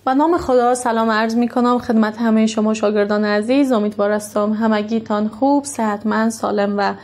به نام خدا سلام عرض می کنم خدمت همه شما شاگردان عزیز. امیدوار هستم همگیتان خوب، صحتمند، سالم و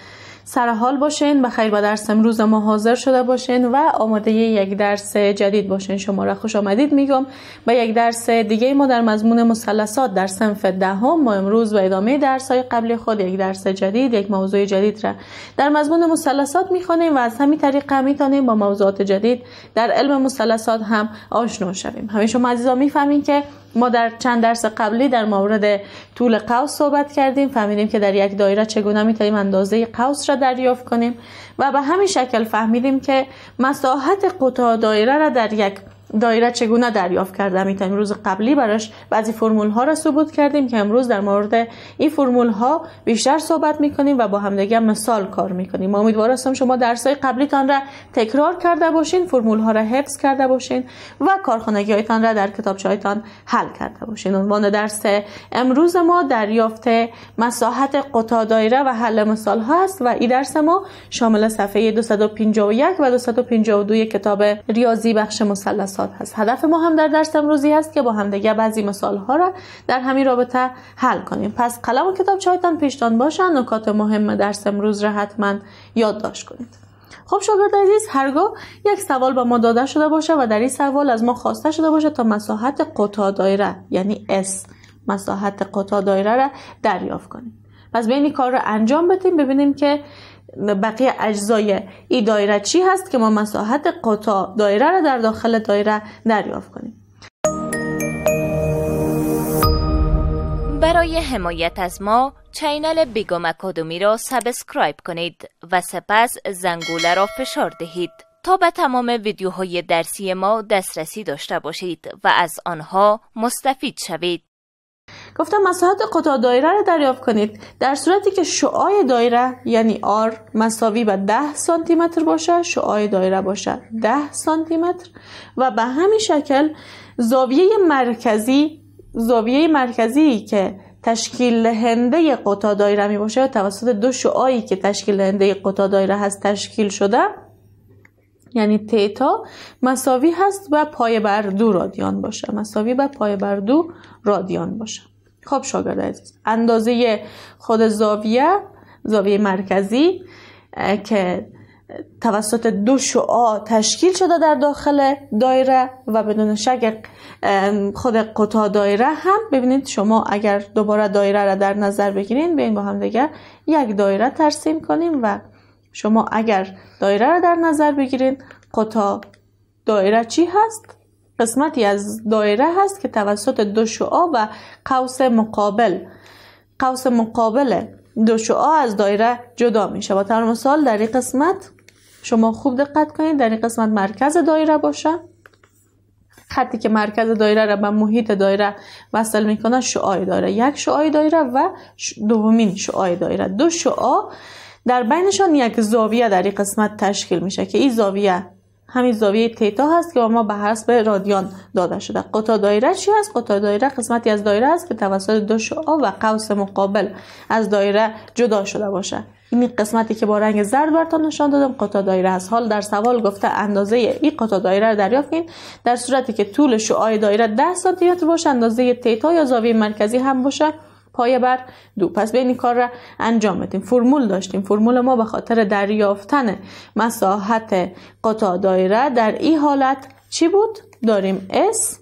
سرحال باشین. بخیر به درس امروز ما حاضر شده باشین و آماده یک درس جدید باشین. شما را خوش آمدید میگم به یک درس دیگه ما در مضمون مثلثات در صنف دهم. ما امروز به ادامه درس‌های قبلی خود یک درس جدید، یک موضوع جدید را در مضمون مثلثات میخوانیم و از همین طریق میتونیم با موضوعات جدید در علم مثلثات هم آشنا شویم. همه شما عزیزان میفهمین که ما در چند درس قبلی در مورد طول قوس صحبت کردیم. فهمیدیم که در یک دایره چگونه میتونیم اندازه قوس را دریافت کنیم و به همین شکل فهمیدیم که مساحت قطاع دایره را در یک دایره چگونه دریافت کرده میتونیم. روز قبلی براش بعضی فرمول ها را ثبوت کردیم که امروز در مورد این فرمول ها بیشتر صحبت میکنیم و با هم دیگه مثال کار میکنیم. ما امیدوارم شما درس های قبلیتان را تکرار کرده باشین، فرمول ها را حفظ کرده باشین و کارخانگی هایتان را در کتابچه هایتان حل کرده باشین. عنوان درس امروز ما دریافت مساحت قطاع دایره و حل مثال ها است و این درس ما شامل صفحه 251 و 252 کتاب ریاضی بخش مثلثات هست. هدف ما هم در درس امروزی هست که با هم دیگه بعضی مثال ها را در همین رابطه حل کنیم. پس قلم و کتابچه‌تان پیشتان باشن، نکات مهم درس امروز را حتما یادداشت کنید. خب شاگرد عزیز، هرگاه یک سوال به ما داده شده باشه و در این سوال از ما خواسته شده باشه تا مساحت قطاع دایره یعنی S مساحت قطاع دایره را دریافت کنیم، پس به این کار را انجام بدیم ببینیم که بقیه اجزای این دایره چی هست که ما مساحت قطاع دایره را در داخل دایره دریافت کنیم. برای حمایت از ما چینل بیگم اکادمی را سابسکرایب کنید و سپس زنگوله را فشار دهید تا به تمام ویدیوهای درسی ما دسترسی داشته باشید و از آنها مستفید شوید. گفتم مساحت قطاع دایره را دریافت کنید در صورتی که شعاع دایره یعنی R مساوی به 10 سانتی متر باشه، شعاع دایره باشه 10 سانتی متر و به همین شکل زاویه مرکزی که تشکیل دهنده قطاع دایره می باشه توسط دو شعاعی که تشکیل دهنده قطاع دایره هست تشکیل شده یعنی تیتا مساوی هست به پای بر 2 رادیان باشه، مساوی به پای بر 2 رادیان باشه. خب شاگرد عزیز، اندازه خود زاویه مرکزی که توسط دو شعاع تشکیل شده در داخل دایره و بدون شک خود قطاع دایره هم ببینید شما اگر دوباره دایره را در نظر بگیرین بیاین با هم دیگه یک دایره ترسیم کنیم و شما اگر دایره را در نظر بگیرین قطاع دایره چی هست؟ قسمتی از دایره هست که توسط دو شعاع و قوس مقابل دو شعاع از دایره جدا میشه. با طور مثال در این قسمت شما خوب دقت کنید، در این قسمت مرکز دایره باشه، خطی که مرکز دایره را به محیط دایره وصل میکنه شعاع دایره، یک شعاع دایره و دومین شعاع دایره. دو شعاع در بینشان یک زاویه در این قسمت تشکیل میشه که این زاویه همین زاویه تیتا هست که ما به حسب رادیان داده شده. قطاع دایره چی هست؟ قطاع دایره قسمتی از دایره است که توسط دو شعاع و قوس مقابل از دایره جدا شده باشه. این قسمتی که با رنگ زرد براتون نشان دادم قطاع دایره است. حال در سوال گفته اندازه این قطاع دایره رو دریافت کنید در صورتی که طول شعاع دایره 10 سانتی متر باشه، اندازه تیتا یا زاویه مرکزی هم باشه پای بر 2. پس به این کار را انجام بدیم. فرمول داشتیم. فرمول ما به خاطر دریافتن مساحت قطاع دایره در این حالت چی بود؟ داریم S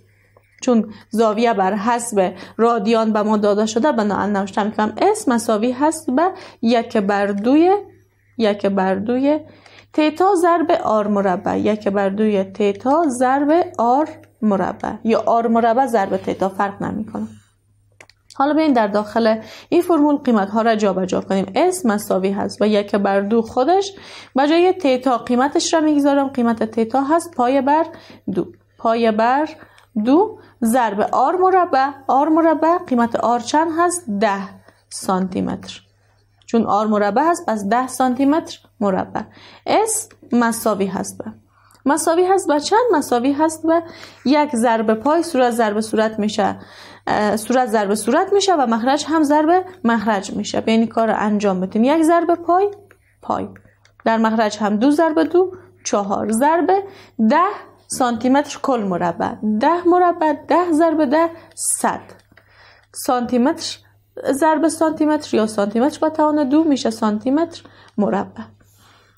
چون زاویه بر حسب رادیان به ما داده شده بنابراین نوشته میکنم S مساوی هست به 1/2 تیتا ضرب R مربع، 1/2 تیتا ضرب R مربع یا R مربع ضرب تیتا فرق نمیکنه. حالا بیاین در داخل این فرمول قیمت ها را جابجا کنیم. S مساوی هست و 1/2 خودش به جای تیتا قیمتش را میگذارم، قیمت تیتا هست پای بر 2 ضرب R مربع قیمت R چند هست؟ 10 سانتی متر، چون R مربع هست پس 10 سانتی متر مربع. S مساوی هست به چند؟ مساوی هست به یک ضرب پای صورت ضرب صورت میشه، صورت ضرب صورت میشه و مخرج هم ضرب مخرج میشه. به این کار رو انجام بدیم. یک ضرب پای در مخرج هم 2 ضرب 2 4 ضرب 10 سانتی متر کل مربع. 10 مربع 10 ضرب 10 100 سانتی متر ضرب سانتی متر یا سانتی متر با توان 2 میشه سانتی متر مربع.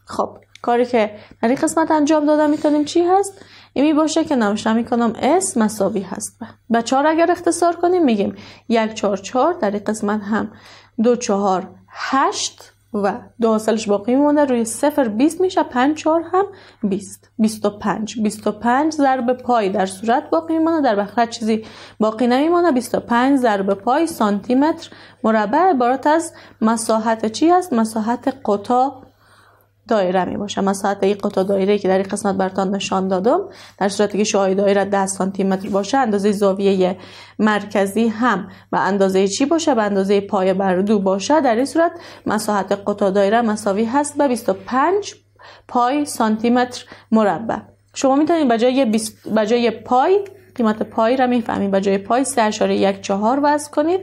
خب کاری که در این قسمت انجام دادم میتونیم چی هست؟ این باشه که نوشته میکنم S مساوی هست به 4 اگر اختصار کنیم میگیم 1 4 4 در این قسمت هم 2 4 8 و دو حاصلش باقی میمونه روی 0 20 میشه 5 4 هم 20 25 ضرب پای در صورت باقی میمونه در مخرج چیزی باقی نمیمونه 25 ضرب پای سانتی متر مربع عبارت از مساحت چی هست؟ مساحت قطاع دایره می باشه. مساحت این قطاع دایره که در این قسمت براتون نشان دادم در صورتی که شعاع دایره 10 سانتی متر باشه اندازه زاویه مرکزی هم و اندازه چی باشه؟ به اندازه پای بر 2 باشه. در این صورت مساحت قطاع دایره مساوی هست به 25 پای سانتی متر مربع. شما میتونید به جای پای قیمت پای را میفهمید به جای پای 3.14 وضع کنید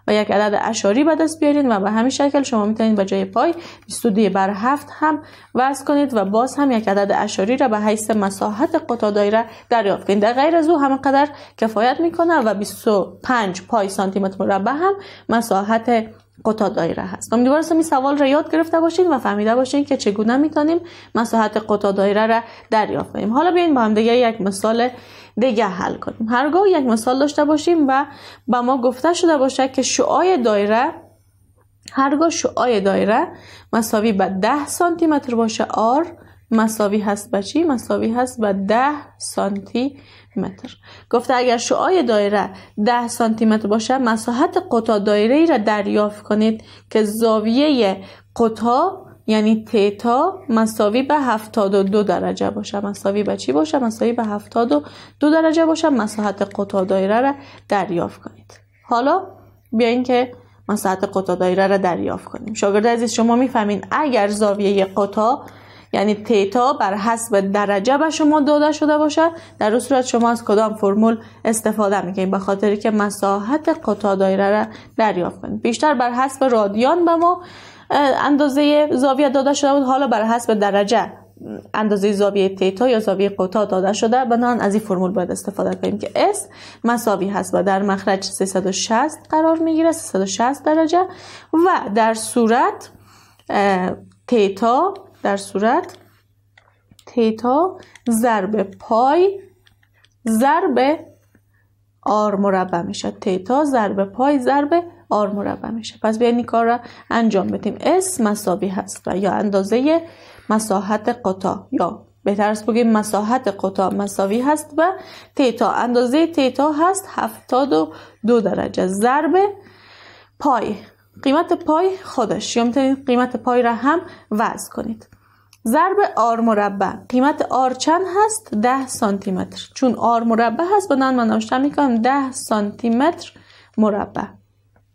و یک عدد اعشاری به دست بیارین و به همین شکل شما میتونید به جای پای 22/7 هم وضع کنید و باز هم یک عدد اعشاری را به حیث مساحت قطاع دایره دریافت کنید. در غیر از او همینقدر کفایت میکنه و 25 پای سانتی متر مربع هم مساحت قطاع دایره هست. امیدوارم این سوال را یاد گرفته باشین و فهمیده باشین که چگونه میتونیم مساحت قطاع دایره را دریافت کنیم. حالا بیاین با هم دیگه یک مثال دیگه حل کنیم. هرگاه یک مثال داشته باشیم و با ما گفته شده باشه که هرگاه شعاع دایره مساوی به 10 سانتی متر باشه R مساوی هست به چی؟ مساوی هست به 10 سانتی متر. گفته اگر شعاع دایره 10 سانتی متر باشه مساحت قطاع دایره ای را دریافت کنید که زاویه قطاع یعنی تیتا مساوی به 72 درجه باشه. مساوی به چی باشه؟ مساوی به 72 درجه باشه. مساحت قطاع دایره را دریافت کنید. حالا بیاین که مساحت قطاع دایره را دریافت کنیم. شاگرد عزیز شما میفهمین اگر زاویه قطاع یعنی تیتا بر حسب درجه به شما داده شده باشه در اون صورت شما از کدام فرمول استفاده میکنید؟ به خاطری که مساحت قطاع دایره را دریافت کنید. بیشتر بر حسب رادیان به ما اندازه زاویه داده شده بود، حالا بر حسب درجه اندازه زاویه تیتا یا زاویه قطاع داده شده. بنابراین از این فرمول باید استفاده کنیم که S مساوی هست و در مخرج 360 قرار میگیره 360 درجه و در صورت تیتا ضرب پای ضرب آر مربع میشه. تیتا ضرب پای ضرب آر مربع میشه. پس بیاین این کار را انجام بدیم. S مساوی هست و یا اندازه مساحت قطاع یا بهتر است بگیم مساحت قطاع مساوی هست و تیتا اندازه تیتا هست 72 درجه ضرب پای قیمت پای خودش یا میتونید قیمت پای را هم وضع کنید ضرب آر مربع. قیمت آر چند هست؟ 10 سانتی متر. چون آر مربع هست بنابراین من نوشته میکنم 10 سانتی متر مربع.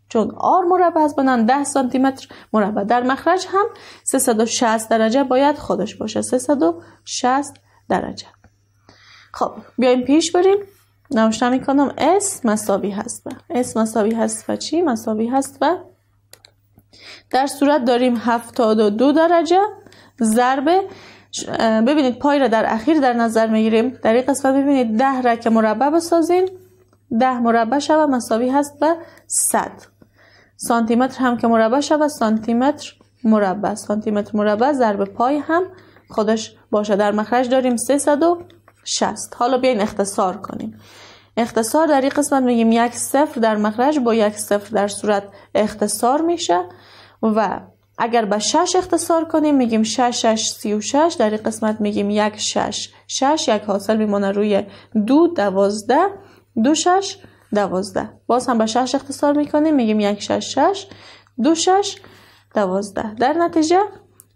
چون آر مربع هست بنابراین 10 سانتی متر مربع. در مخرج هم 360 درجه باید خودش باشه. 360 درجه. خب بیایم پیش بریم. نوشته میکنم S مساوی هست و S مساوی هست و چی؟ مساوی هست و در صورت داریم 72 درجه ضرب ببینید پای را در اخیر در نظر میگیریم. در این قسمت ببینید 10 را که مربع بسازین 10 مربع شود مساوی هست به 100 سانتی متر هم که مربع شود سانتی متر مربع. سانتی متر مربع ضرب پای هم خودش باشه. در مخرج داریم 360. حالا بیاین اختصار کنیم. اختصار در این قسمت میگیم 1 0 در مخرج با 1 0 در صورت اختصار میشه و اگر به 6 اختصار کنیم میگیم 6 6 36. در این قسمت میگیم 1 6 6 یک حاصل میمونه روی 2 12 2 6 12. باز هم به 6 اختصار میکنیم میگیم 1 6 6 2 6 12. در نتیجه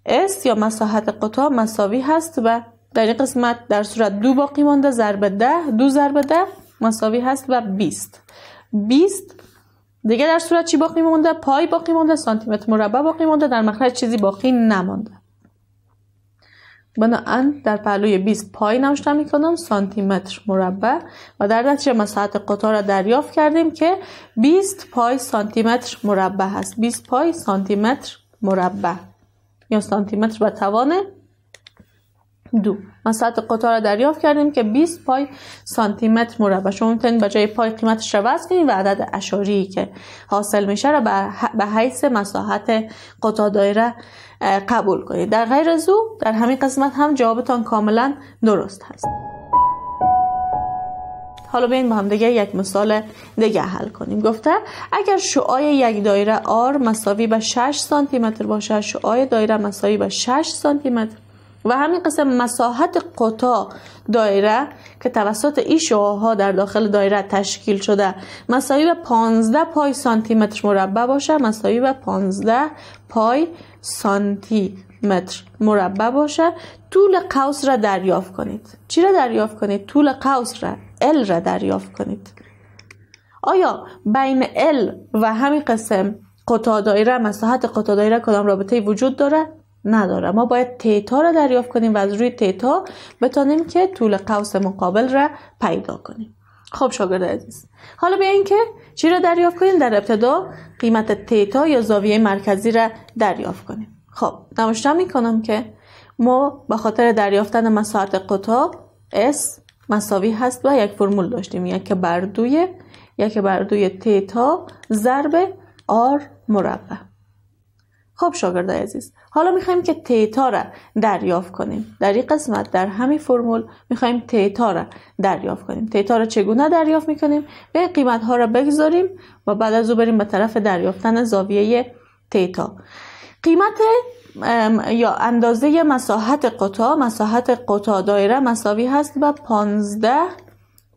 S یا مساحت قطاع مساوی هست و در این قسمت در صورت 2 باقی مانده ضرب 10 2 ضرب 10 مساوی هست و 20 دیگه در صورت چی باقی مونده؟ پای باقی مونده سانتی متر مربع باقی مونده. در مخرج چیزی باقی نمونده. بنابراین در پهلوی 20 پای نوشته میکنم سانتی متر مربع و در نتیجه مساحت قطاع را دریافت کردیم که 20 پای سانتی متر مربع هست. 20 پای سانتی متر مربع یا سانتی متر به توان 2. مساحت قطعه را دریافت کردیم که 20 پای سانتی متر مربع. شما میتونید به جای پای قیمتش را وضع کنید و عدد اشاری که حاصل میشه را به حیث مساحت قطعه دایره قبول کنید. در غیر از او در همین قسمت هم جوابتان کاملا درست هست. حالا بیاین با هم دیگه یک مثال دیگه حل کنیم. گفته اگر شعاع یک دایره R مساوی به 6 سانتی متر باشه، شعاع دایره مساوی به 6 سانتی متر و همین قسم مساحت قطاع دایره که توسط این شعاع‌ها در داخل دایره تشکیل شده مساوی به 15 پای سانتی متر مربع باشه، مساوی به 15 پای سانتی متر مربع باشه، طول قوس را دریافت کنید. چی را دریافت کنید؟ طول قوس را، L را دریافت کنید. آیا بین L و همین قسم قطاع دایره، مساحت قطاع دایره کدام رابطه وجود داره؟ نداره. ما باید تیتا را دریافت کنیم و از روی تیتا بتونیم که طول قوس مقابل را پیدا کنیم. خب شاگرد عزیز، حالا بیاین که چی را دریافت کنیم؟ در ابتدا قیمت تیتا یا زاویه مرکزی را دریافت کنیم. خب نمایش میکنم که ما به خاطر دریافتن مساحت قطاع S مساوی هست و یک فرمول داشتیم، یک بر دوی تیتا ضرب R مربع. خب شاگرد عزیز، حالا میخوایم که تیتا را دریافت کنیم. در این قسمت در همین فرمول میخوایم تیتا را دریافت کنیم. تیتا را چگونه دریافت میکنیم؟ به قیمت ها را بگذاریم و بعد از او بریم به طرف دریافتن زاویه تیتا. قیمت یا اندازه مساحت قطاع دایره مساوی هست با 15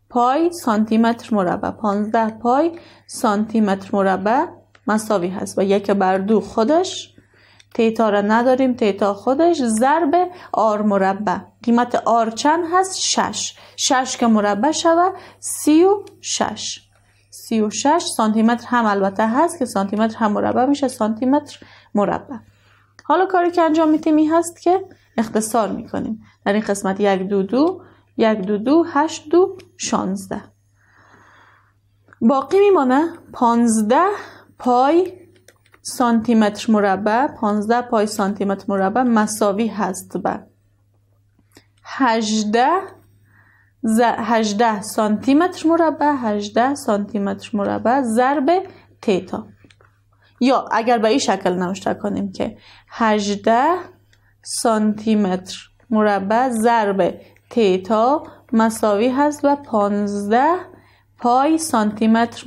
پای سانتی متر مربع. 15 پای سانتی متر مربع مساوی هست و 1/2 خودش، تیتا را نداریم، تیتا خودش ضرب R مربع. قیمت R چند هست؟ 6 که مربع شود 36 سانتی متر هم البته هست که سانتی متر هم مربع میشه سانتی متر مربع. حالا کاری که انجام میدیم این هست که اختصار میکنیم. در این قسمت 1 2 2 1 2 2 8 2 16. باقی میمانه 15 پای سانتی متر مربع. 15 پای سانتی متر مربع مساوی هست به 18 سانتی متر مربع. 18 سانتی متر مربع ضرب تیتا. یا اگر به این شکل نوشته کنیم که 18 سانتی متر مربع ضرب تیتا مساوی هست به 15 پای سانتی متر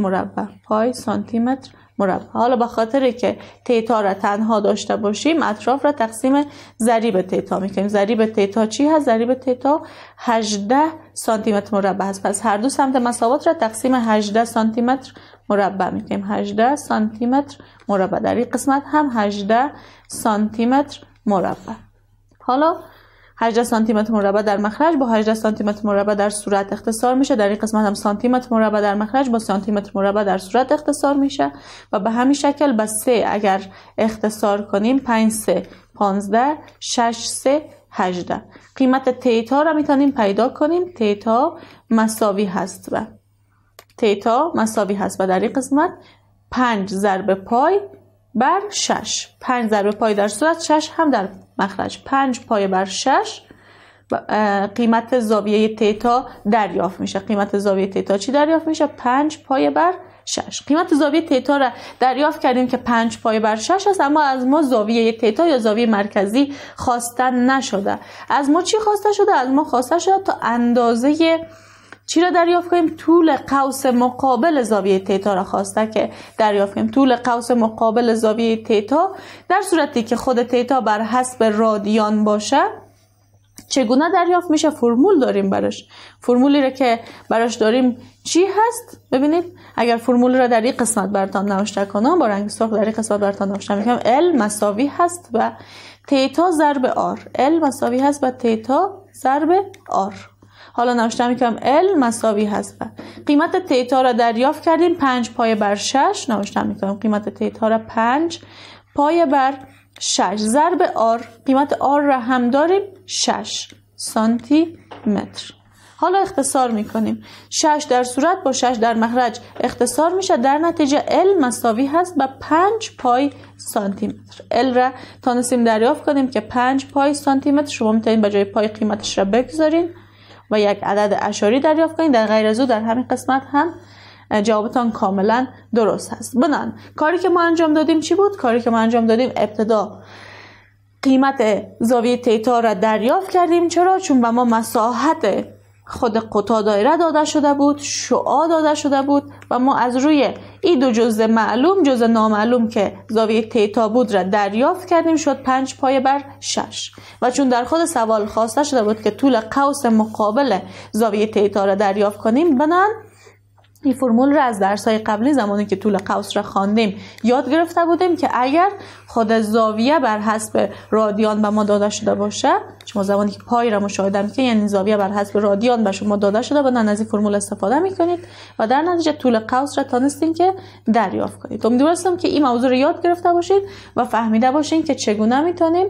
مربع. حالا به خاطر که تیتا را تنها داشته باشیم اطراف را تقسیم ضریب تیتا میکنیم. ضریب تیتا چی هست؟ ضریب تیتا 18 سانتی متر مربع هست. پس هر دو سمت مساوات را تقسیم 18 سانتی متر مربع میکنیم. 18 سانتی متر مربع. در این قسمت هم 18 سانتی متر مربع. حالا 18 سانتی متر مربع در مخرج با 18 سانتی متر مربع در صورت اختصار میشه. در این قسمت هم سانتی متر مربع در مخرج با سانتی متر مربع در صورت اختصار میشه و به همین شکل با 3 اگر اختصار کنیم 5 3 15 6 3 18. قیمت تیتا را میتونیم پیدا کنیم. تیتا مساوی هست و در این قسمت 5 ضرب پای بر 6. 5 ضرب پای در صورت، 6 هم در مخرج. 5 پای بر 6 قیمت زاویه تیتا دریافت میشه. قیمت زاویه تیتا چی دریافت میشه؟ 5 پای بر 6. قیمت زاویه تیتا را دریافت کردیم که 5 پای بر 6 است، اما از ما زاویه تیتا یا زاویه مرکزی خواسته نشده. از ما چی خواسته شده؟ از ما خواسته شده تا اندازه چی را دریافت کنیم؟ طول قوس مقابل زاویه تیتا را خواسته که دریافت کنیم. طول قوس مقابل زاویه تیتا در صورتی که خود تیتا بر حسب رادیان باشه چگونه دریافت میشه؟ فرمول داریم براش. فرمولی را که براش داریم چی هست؟ ببینید اگر فرمول را در این قسمت براتون نوشته کنم با رنگ سرخ در این قسمت براتون نوشته میکنم L مساوی هست و تیتا ضرب R. L مساوی هست و تیتا ضرب R. حالا نوشته میکنم L مساوی هست و قیمت تیتا را دریافت کردیم 5 پای بر 6. نوشته میکنم قیمت تیتا را 5 پای بر 6 ضرب R. قیمت R را هم داریم 6 سانتی متر. حالا اختصار میکنیم. 6 در صورت با 6 در مخرج اختصار میشه. در نتیجه L مساوی هست با 5 پای سانتی متر. L را تانستیم دریافت کنیم که 5 پای سانتی متر. شما میتونید به جای پای قیمتش را بگذارین و یک عدد اعشاری دریافت کنید. در غیر از او در همین قسمت هم جوابتان کاملا درست هست. بنان کاری که ما انجام دادیم چی بود؟ کاری که ما انجام دادیم ابتدا قیمت زاویه تیتا را دریافت کردیم. چرا؟ چون به ما مساحت خود قطاع دایره داده شده بود، شعاع داده شده بود و ما از روی این دو جزء معلوم جزء نامعلوم که زاویه تیتا بود را دریافت کردیم. شد 5 پای بر 6 و چون در خود سوال خواسته شده بود که طول قوس مقابل زاویه تیتا را دریافت کنیم، بنان این فرمول را از درس‌های قبلی زمانی که طول قوس را خواندیم یاد گرفته بودیم که اگر خود زاویه بر حسب رادیان به ما داده شده باشه، شما زمانی که پای را مشاهده می‌کنید یعنی زاویه بر حسب رادیان به شما داده شده، بعد از این فرمول استفاده می‌کنید و در نتیجه طول قوس را تونستین که دریافت کنید. امیدوارم که این موضوع را یاد گرفته باشید و فهمیده باشید که چگونه می‌تونیم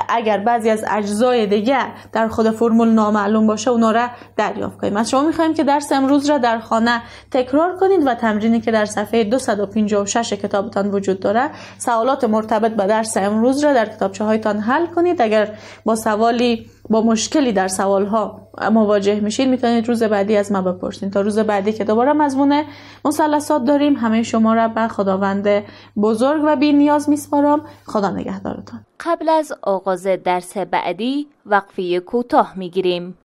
اگر بعضی از اجزای دیگر در خود فرمول نامعلوم باشه اونا را دریافت کنیم. از شما می‌خوایم که درس امروز را در خانه تکرار کنید و تمرینی که در صفحه 256 کتابتان وجود داره، سوالات مرتبط با درس امروز را در کتابچه‌هایتان حل کنید. اگر با مشکلی در سوالها مواجه میشید میتونید روز بعدی از ما بپرسید. تا روز بعدی که دوباره مضمون مثلثات داریم، همه شما را به خداوند بزرگ و بی نیاز میسپارم. خدا نگهدارتان. قبل از آغاز درس بعدی وقفه کوتاه میگیریم.